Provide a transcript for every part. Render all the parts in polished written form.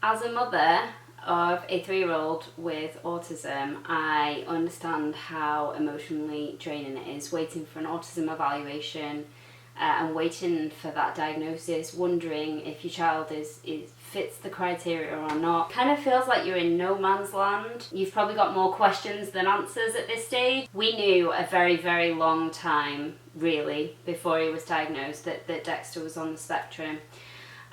As a mother of a 3-year-old with autism, I understand how emotionally draining it is waiting for an autism evaluation and waiting for that diagnosis, wondering if your child is fits the criteria or not. Kind of feels like you're in no man's land. You've probably got more questions than answers at this stage. We knew a very, very long time, really, before he was diagnosed that Dexter was on the spectrum.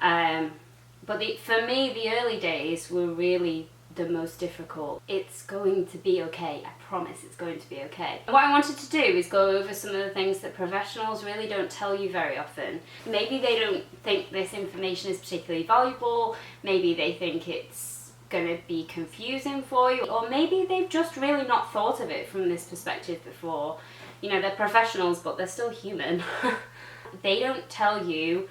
But for me, the early days were really the most difficult. It's going to be okay. I promise it's going to be okay. What I wanted to do is go over some of the things that professionals really don't tell you very often. Maybe they don't think this information is particularly valuable. Maybe they think it's going to be confusing for you. Or maybe they've just really not thought of it from this perspective before. You know, they're professionals, but they're still human. They don't tell you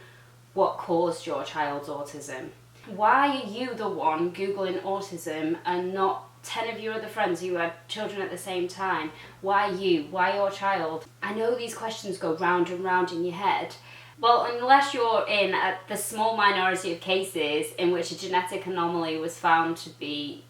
what caused your child's autism. Why are you the one Googling autism and not 10 of your other friends who had children at the same time? Why you? Why your child? I know these questions go round and round in your head. Well, unless you're in the small minority of cases in which a genetic anomaly was found to be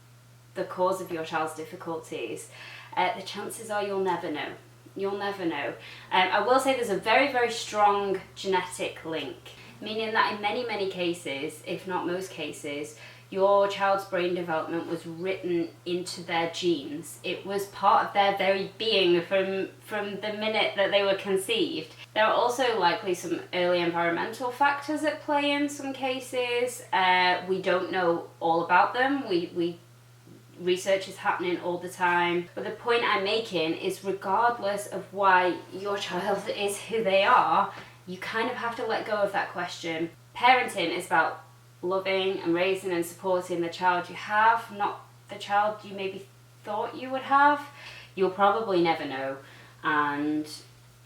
the cause of your child's difficulties, the chances are you'll never know. You'll never know. I will say there's a very, very strong genetic link, meaning that in many, many cases, if not most cases, your child's brain development was written into their genes. It was part of their very being from the minute that they were conceived. There are also likely some early environmental factors at play in some cases. We don't know all about them. Research is happening all the time. But the point I'm making is regardless of why your child is who they are, you kind of have to let go of that question. Parenting is about loving and raising and supporting the child you have, not the child you maybe thought you would have. You'll probably never know, and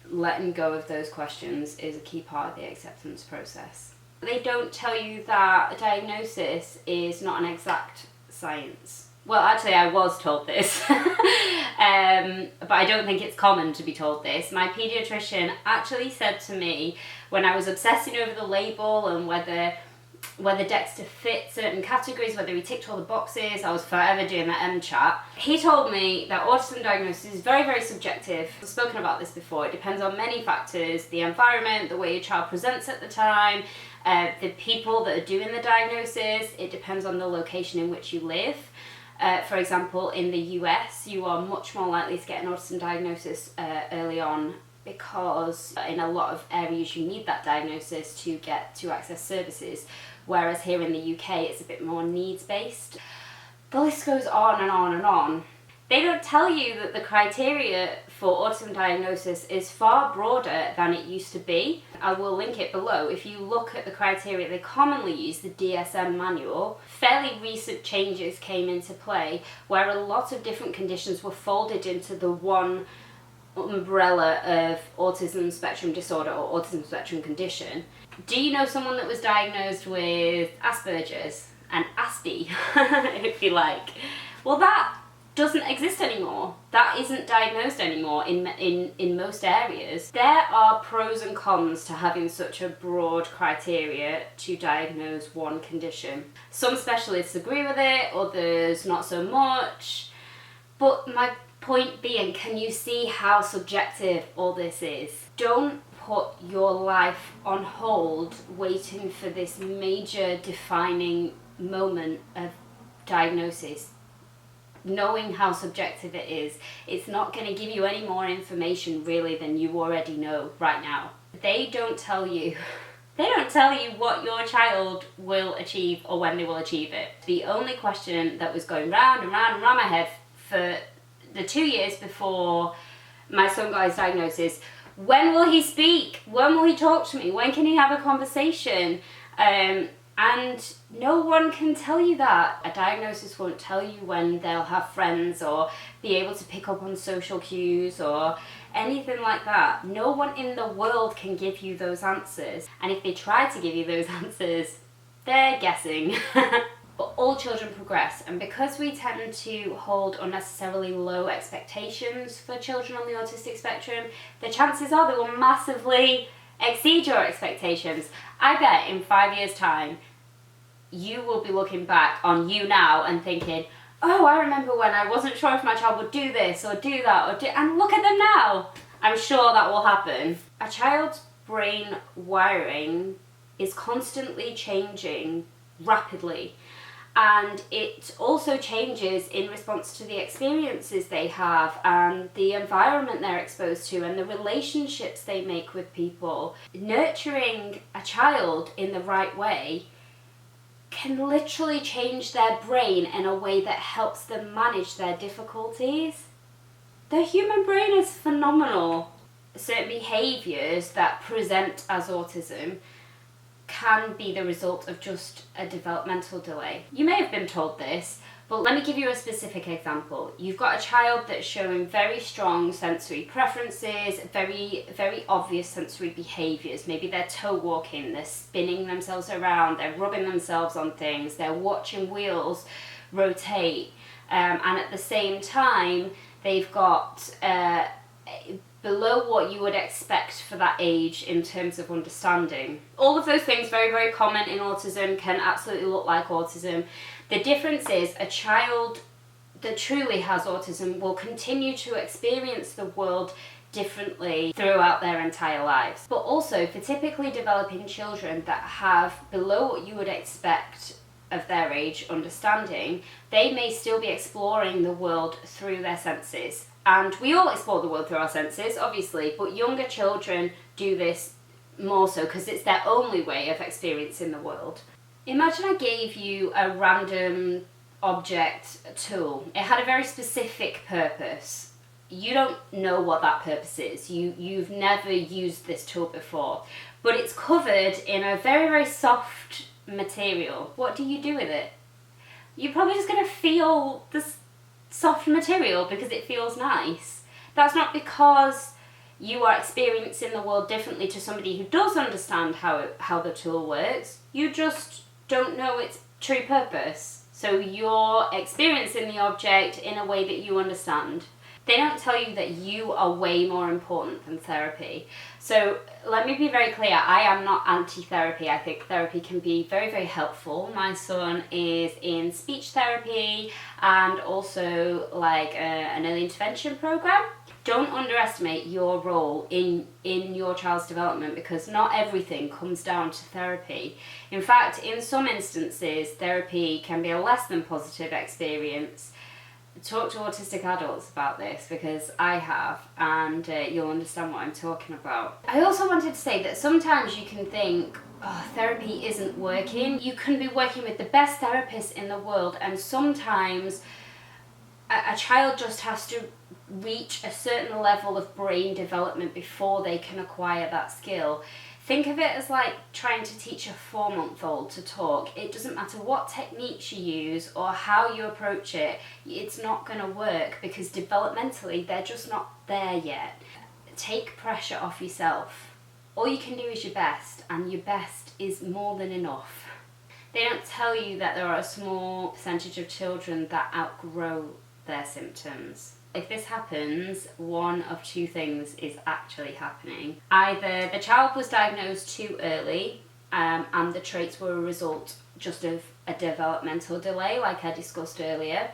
letting go of those questions is a key part of the acceptance process. They don't tell you that a diagnosis is not an exact science. Well, actually, I was told this, but I don't think it's common to be told this. My paediatrician actually said to me, when I was obsessing over the label and whether Dexter fit certain categories, whether he ticked all the boxes, I was forever doing that chat. He told me that autism diagnosis is very, very subjective. I've spoken about this before. It depends on many factors: the environment, the way your child presents at the time, the people that are doing the diagnosis. It depends on the location in which you live. For example, in the US, you are much more likely to get an autism diagnosis early on, because in a lot of areas you need that diagnosis to access services, whereas here in the UK it's a bit more needs-based. The list goes on and on and on. They don't tell you that the criteria for autism diagnosis is far broader than it used to be. I will link it below. If you look at the criteria they commonly use, the DSM manual, fairly recent changes came into play where a lot of different conditions were folded into the one umbrella of autism spectrum disorder or autism spectrum condition. Do you know someone that was diagnosed with Asperger's and ASPI, if you like? Well, that doesn't exist anymore. That isn't diagnosed anymore in most areas. There are pros and cons to having such a broad criteria to diagnose one condition. Some specialists agree with it, others not so much. But my point being, can you see how subjective all this is? Don't put your life on hold waiting for this major defining moment of diagnosis. Knowing how subjective it is, it's not going to give you any more information really than you already know right now. They don't tell you what your child will achieve or when they will achieve it. The only question that was going round and round and round my head for the 2 years before my son got his diagnosis: when will he speak? When will he talk to me? When can he have a conversation? And no one can tell you that. A diagnosis won't tell you when they'll have friends or be able to pick up on social cues or anything like that. No one in the world can give you those answers. And if they try to give you those answers, they're guessing. But all children progress, and because we tend to hold unnecessarily low expectations for children on the autistic spectrum, the chances are they will massively exceed your expectations. I bet in 5 years' time, you will be looking back on you now and thinking, oh, I remember when I wasn't sure if my child would do this or do that, and look at them now. I'm sure that will happen. A child's brain wiring is constantly changing rapidly, and it also changes in response to the experiences they have and the environment they're exposed to and the relationships they make with people. Nurturing a child in the right way can literally change their brain in a way that helps them manage their difficulties. The human brain is phenomenal. Certain behaviours that present as autism can be the result of just a developmental delay. You may have been told this, but let me give you a specific example. You've got a child that's showing very strong sensory preferences, very obvious sensory behaviours. Maybe they're toe walking, they're spinning themselves around, they're rubbing themselves on things, they're watching wheels rotate, and at the same time they've got below what you would expect for that age in terms of understanding. All of those things, very common in autism, can absolutely look like autism. The difference is a child that truly has autism will continue to experience the world differently throughout their entire lives. But also for typically developing children that have below what you would expect of their age understanding, they may still be exploring the world through their senses. And we all explore the world through our senses, obviously, but younger children do this more so because it's their only way of experiencing the world. Imagine I gave you a random object tool. It had a very specific purpose. You don't know what that purpose is. You've never used this tool before, but it's covered in a very soft material. What do you do with it? You're probably just going to feel this soft material because it feels nice. That's not because you are experiencing the world differently to somebody who does understand how the tool works. You just don't know its true purpose. So you're experiencing the object in a way that you understand. They don't tell you that you are way more important than therapy. So let me be very clear, I am not anti-therapy. I think therapy can be very helpful. My son is in speech therapy and also like an early intervention program. Don't underestimate your role in your child's development because not everything comes down to therapy. In fact, in some instances, therapy can be a less than positive experience. Talk to autistic adults about this because I have, and you'll understand what I'm talking about. I also wanted to say that sometimes you can think, oh, therapy isn't working. You can be working with the best therapist in the world, and sometimes a child just has to reach a certain level of brain development before they can acquire that skill. Think of it as like trying to teach a 4-month-old to talk. It doesn't matter what techniques you use or how you approach it, it's not going to work because developmentally they're just not there yet. Take pressure off yourself. All you can do is your best, and your best is more than enough. They don't tell you that there are a small percentage of children that outgrow their symptoms. If this happens, one of two things is actually happening. Either the child was diagnosed too early and the traits were a result just of a developmental delay, like I discussed earlier,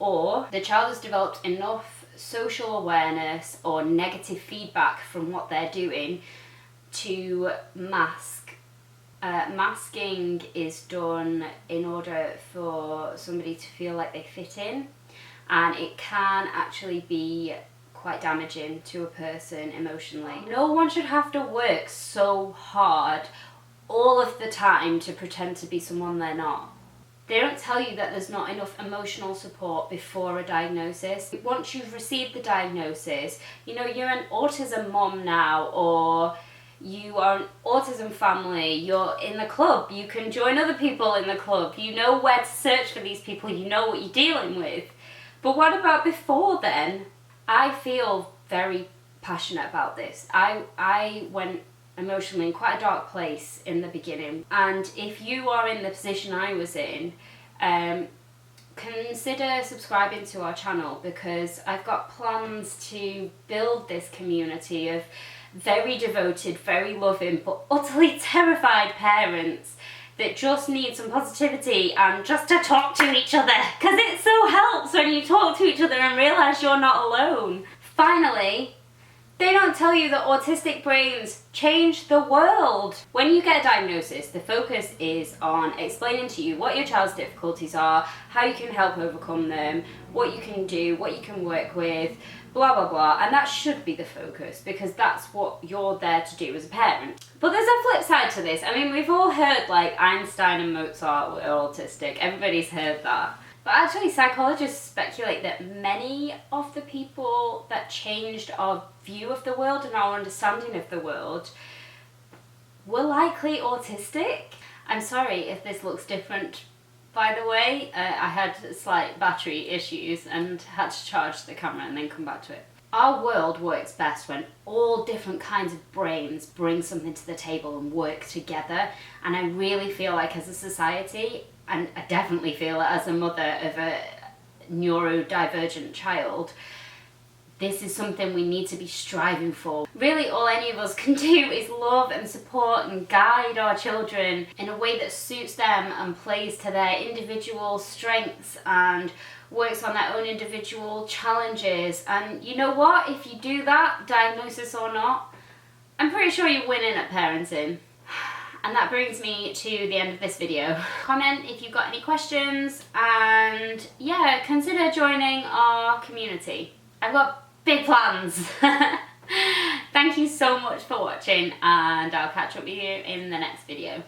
or the child has developed enough social awareness or negative feedback from what they're doing to mask. Masking is done in order for somebody to feel like they fit in. And it can actually be quite damaging to a person emotionally. No one should have to work so hard all of the time to pretend to be someone they're not. They don't tell you that there's not enough emotional support before a diagnosis. Once you've received the diagnosis, you're an autism mom now, or you are an autism family, you're in the club, you can join other people in the club, you know where to search for these people, you know what you're dealing with. But what about before then? I feel very passionate about this. I went emotionally in quite a dark place in the beginning. And if you are in the position I was in, consider subscribing to our channel because I've got plans to build this community of very devoted, very loving, but utterly terrified parents that just need some positivity and just to talk to each other, because it so helps when you talk to each other and realise you're not alone. Finally, they don't tell you that autistic brains change the world. When you get a diagnosis, the focus is on explaining to you what your child's difficulties are, how you can help overcome them, what you can do, what you can work with, blah blah blah, and that should be the focus because that's what you're there to do as a parent. But there's a flip side to this. I mean, we've all heard like Einstein and Mozart were autistic, everybody's heard that. But actually psychologists speculate that many of the people that changed our view of the world and our understanding of the world were likely autistic. I'm sorry if this looks different, by the way. I had slight battery issues and had to charge the camera and then come back to it. Our world works best when all different kinds of brains bring something to the table and work together. And I really feel like as a society, and I definitely feel it as a mother of a neurodivergent child, this is something we need to be striving for. Really, all any of us can do is love and support and guide our children in a way that suits them and plays to their individual strengths and works on their own individual challenges. And you know what? If you do that, diagnosis or not, I'm pretty sure you're winning at parenting. And that brings me to the end of this video. Comment if you've got any questions, and yeah, consider joining our community. I've got big plans. Thank you so much for watching, and I'll catch up with you in the next video.